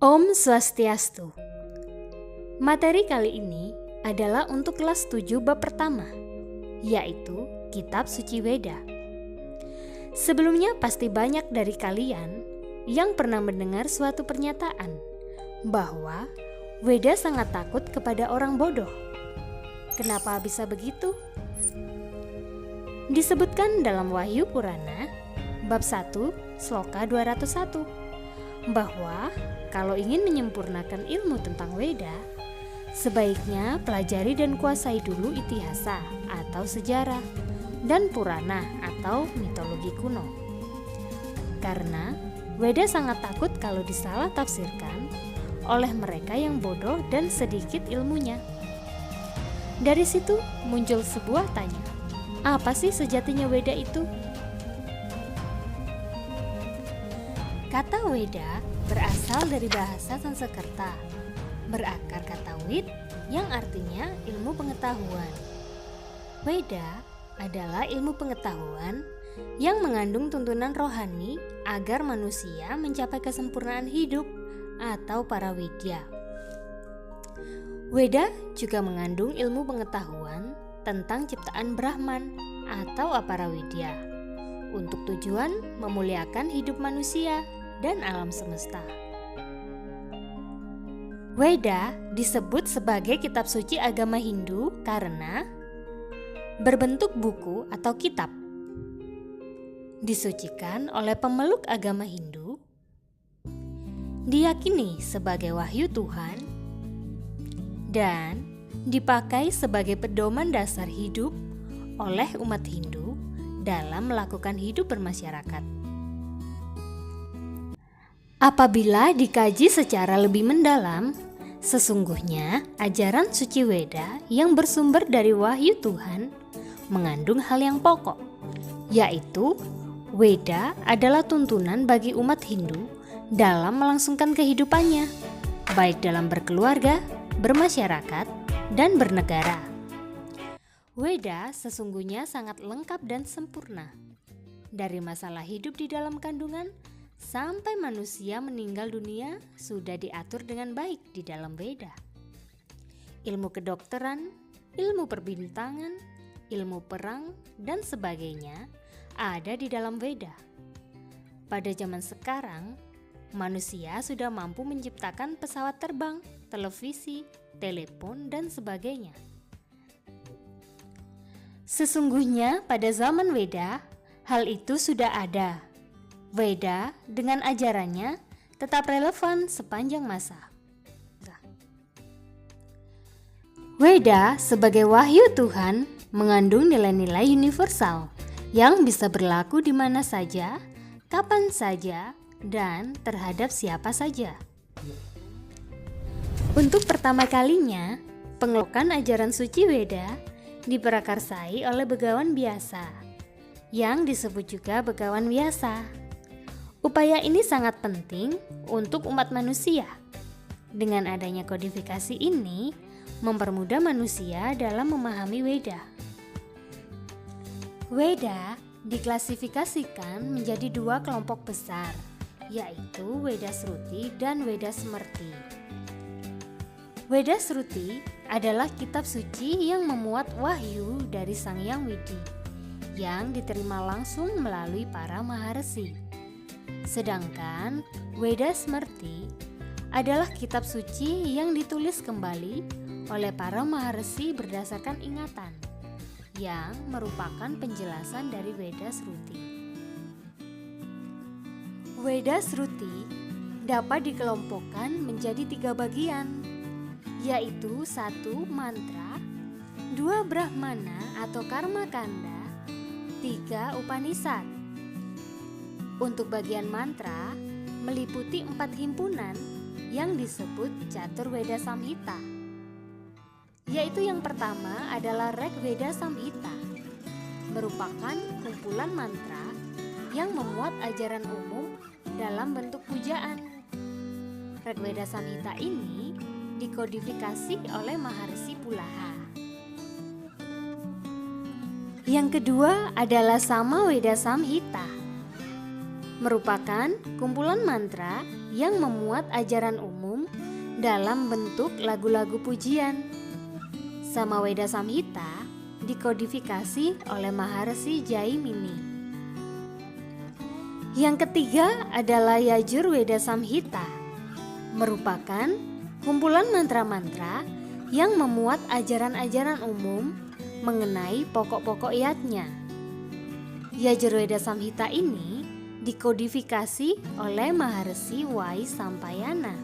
Om Swastiastu. Materi kali ini adalah untuk kelas 7 bab pertama, yaitu Kitab Suci Weda. Sebelumnya pasti banyak dari kalian yang pernah mendengar suatu pernyataan bahwa Weda sangat takut kepada orang bodoh. Kenapa bisa begitu? Disebutkan dalam Wahyu Purana bab 1 sloka 201 bahwa kalau ingin menyempurnakan ilmu tentang Weda, sebaiknya pelajari dan kuasai dulu itihasa atau sejarah dan Purana atau mitologi kuno. Karena Weda sangat takut kalau disalah tafsirkan oleh mereka yang bodoh dan sedikit ilmunya. Dari situ muncul sebuah tanya, apa sih sejatinya Weda itu? Kata Weda berasal dari bahasa Sanskerta, berakar kata wid yang artinya ilmu pengetahuan. Weda adalah ilmu pengetahuan yang mengandung tuntunan rohani agar manusia mencapai kesempurnaan hidup atau para widya. Weda juga mengandung ilmu pengetahuan tentang ciptaan Brahman atau aparawidya untuk tujuan memuliakan hidup manusia dan alam semesta. Weda disebut sebagai kitab suci agama Hindu karena berbentuk buku atau kitab, disucikan oleh pemeluk agama Hindu, diyakini sebagai wahyu Tuhan, dan dipakai sebagai pedoman dasar hidup oleh umat Hindu dalam melakukan hidup bermasyarakat. Apabila dikaji secara lebih mendalam, sesungguhnya ajaran suci Weda yang bersumber dari wahyu Tuhan mengandung hal yang pokok, yaitu Weda adalah tuntunan bagi umat Hindu dalam melangsungkan kehidupannya, baik dalam berkeluarga, bermasyarakat, dan bernegara. Weda sesungguhnya sangat lengkap dan sempurna. Dari masalah hidup di dalam kandungan sampai manusia meninggal dunia sudah diatur dengan baik di dalam Weda. Ilmu kedokteran, ilmu perbintangan, ilmu perang, dan sebagainya ada di dalam Weda. Pada zaman sekarang, manusia sudah mampu menciptakan pesawat terbang, televisi, telepon, dan sebagainya. Sesungguhnya pada zaman Weda, hal itu sudah ada. Weda dengan ajarannya tetap relevan sepanjang masa. Weda sebagai wahyu Tuhan mengandung nilai-nilai universal yang bisa berlaku di mana saja, kapan saja, dan terhadap siapa saja. Untuk pertama kalinya, pengelolaan ajaran suci Weda diprakarsai oleh begawan biasa, yang disebut juga begawan biasa. Upaya ini sangat penting untuk umat manusia. Dengan adanya kodifikasi ini, mempermudah manusia dalam memahami Weda. Weda diklasifikasikan menjadi dua kelompok besar, yaitu Weda Sruti dan Weda Smerti. Weda Sruti adalah kitab suci yang memuat wahyu dari Sang Hyang Widi, yang diterima langsung melalui para maharsi. Sedangkan Weda Smerti adalah kitab suci yang ditulis kembali oleh para maharsi berdasarkan ingatan, yang merupakan penjelasan dari Weda Sruti. Weda Sruti dapat dikelompokkan menjadi 3 bagian, yaitu 1 mantra, 2 brahmana atau karma kanda, 3 Upanishad. Untuk bagian mantra meliputi 4 himpunan yang disebut Catur Weda Samhita, yaitu yang pertama adalah Rig Weda Samhita, merupakan kumpulan mantra yang memuat ajaran umum dalam bentuk pujaan. Rig Weda Samhita ini dikodifikasi oleh Maharsi Pulaha. Yang kedua adalah Sama Weda Samhita, merupakan kumpulan mantra yang memuat ajaran umum dalam bentuk lagu-lagu pujian. Samaweda Samhita dikodifikasi oleh Maharsi Jaimini. Yang ketiga adalah Yajurveda Samhita, merupakan kumpulan mantra-mantra yang memuat ajaran-ajaran umum mengenai pokok-pokok yatnya. Yajurveda Samhita ini dikodifikasi oleh Maharsi Vaisampayana.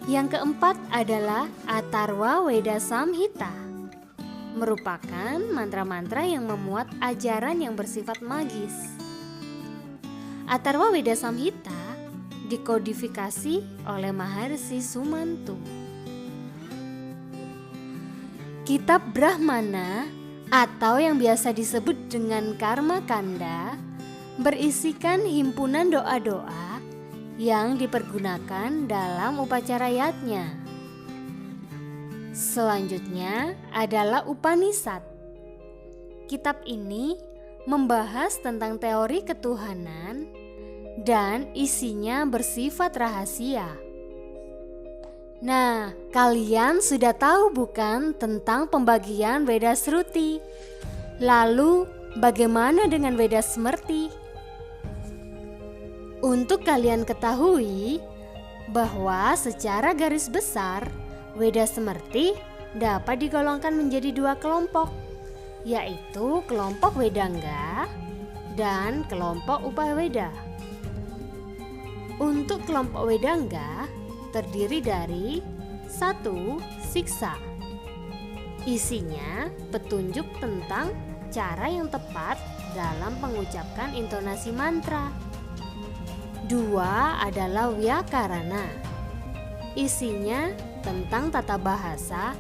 Yang keempat adalah Atharva Veda Samhita, merupakan mantra-mantra yang memuat ajaran yang bersifat magis. Atharva Veda Samhita dikodifikasi oleh Maharsi Sumanto. Kitab Brahmana atau yang biasa disebut dengan Karma Kanda berisikan himpunan doa-doa yang dipergunakan dalam upacara yatnya. Selanjutnya adalah Upanishad. Kitab ini membahas tentang teori ketuhanan dan isinya bersifat rahasia. Nah, kalian sudah tahu bukan tentang pembagian Veda Shruti? Lalu, bagaimana dengan Veda Smrti? Untuk kalian ketahui bahwa secara garis besar Veda Smrti dapat digolongkan menjadi dua kelompok, yaitu kelompok Vedanga dan kelompok Upaveda. Untuk kelompok Vedanga terdiri dari 1. Siksa. Isinya petunjuk tentang cara yang tepat dalam mengucapkan intonasi mantra. 2 adalah Vyakarana. Isinya tentang tata bahasa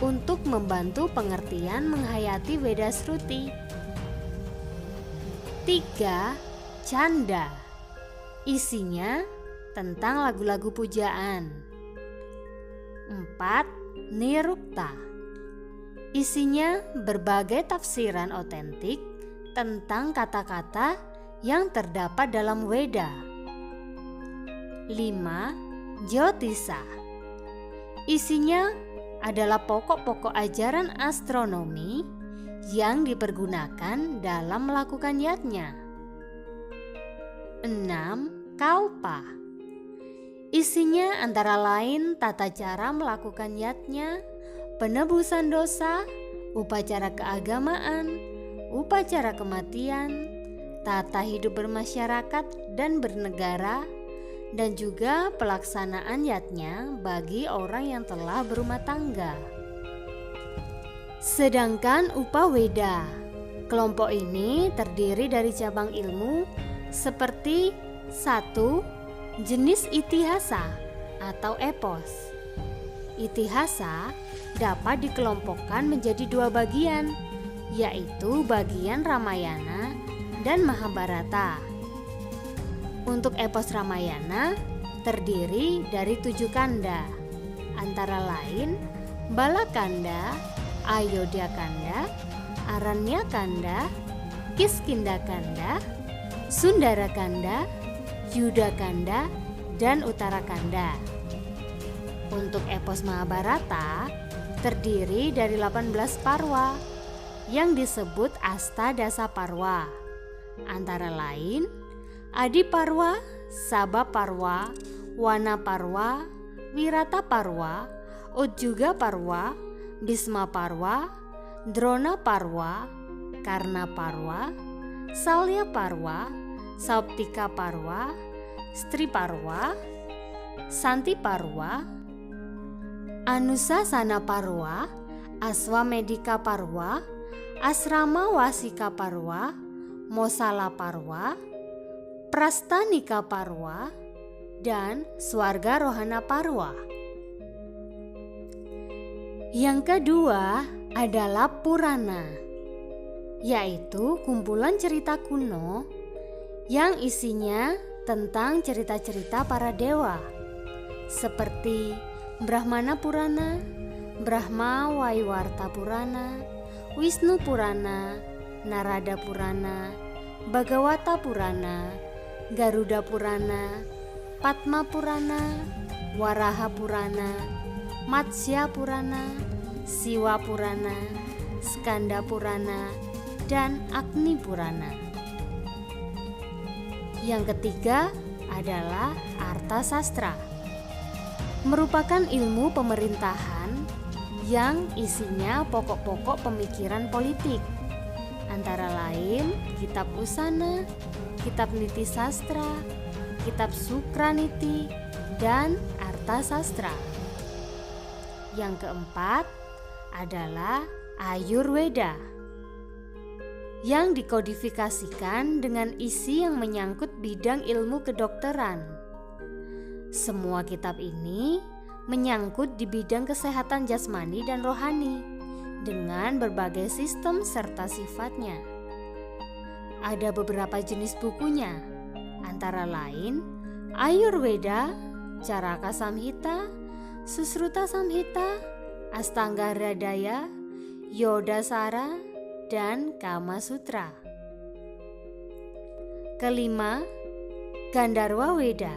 untuk membantu pengertian menghayati Veda Shruti. 3. Canda. Isinya tentang lagu-lagu pujaan. 4. Nirukta. Isinya berbagai tafsiran otentik tentang kata-kata yang terdapat dalam Veda. 5. Jyotisa. Isinya adalah pokok-pokok ajaran astronomi yang dipergunakan dalam melakukan yatnya. 6. Kalpa. Isinya antara lain tata cara melakukan yatnya, penebusan dosa, upacara keagamaan, upacara kematian, tata hidup bermasyarakat dan bernegara, dan juga pelaksanaan yatnya bagi orang yang telah berumah tangga. Sedangkan Upaveda, kelompok ini terdiri dari cabang ilmu seperti 1. Jenis itihasa atau epos. Itihasa dapat dikelompokkan menjadi dua bagian, yaitu bagian Ramayana dan Mahabharata. Untuk epos Ramayana terdiri dari 7 kanda, antara lain Balakanda, Ayodhyakanda, Aranyakanda, Kiskindakanda, Sundarakanda, Yudakanda, dan Uttarakanda. Untuk epos Mahabharata terdiri dari 18 parwa yang disebut Astadasa Parwa, antara lain Adi Parwa, Sabha Parwa, Wana Parwa, Wirata Parwa, Udjuga Parwa, Bhisma Parwa, Drona Parwa, Karna Parwa, Salya Parwa, Sauptika Parwa, Stri Parwa, Santi Parwa, Anusasana Parwa, Aswamedika Parwa, Asrama Wasika Parwa, Mosala Parwa, Prastanika Parwa, dan Swarga Rohana Parwa. Yang kedua adalah Purana, yaitu kumpulan cerita kuno yang isinya tentang cerita-cerita para dewa seperti Brahmana Purana, Brahma Waiwarta Purana, Wisnu Purana, Narada Purana, Bhagavata Purana, Garuda Purana, Padma Purana, Waraha Purana, Matsya Purana, Siwa Purana, Skanda Purana, dan Agni Purana. Yang ketiga adalah Arthasastra, merupakan ilmu pemerintahan yang isinya pokok-pokok pemikiran politik, antara lain Kitab Usana, Kitab Niti Sastra, Kitab Sukraniti, dan Arthasastra. Yang keempat adalah Ayurveda, yang dikodifikasikan dengan isi yang menyangkut bidang ilmu kedokteran. Semua kitab ini menyangkut di bidang kesehatan jasmani dan rohani dengan berbagai sistem serta sifatnya. Ada beberapa jenis bukunya, antara lain Ayurveda, Caraka Samhita, Susruta Samhita, Astanga Hridaya, Yodasara, dan Kama Sutra. Kelima, Gandharva Veda,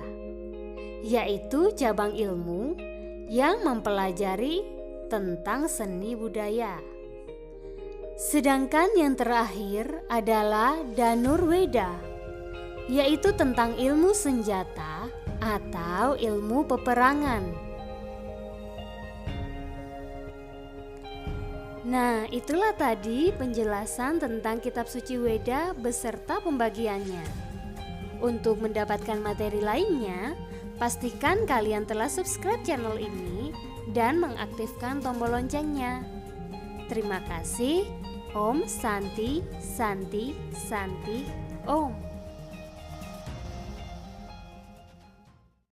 yaitu cabang ilmu yang mempelajari tentang seni budaya. Sedangkan yang terakhir adalah Dhanurveda, yaitu tentang ilmu senjata atau ilmu peperangan. Nah, itulah tadi penjelasan tentang kitab suci Weda beserta pembagiannya. Untuk mendapatkan materi lainnya, pastikan kalian telah subscribe channel ini dan mengaktifkan tombol loncengnya. Terima kasih. Om Santi, Santi, Santi, Om.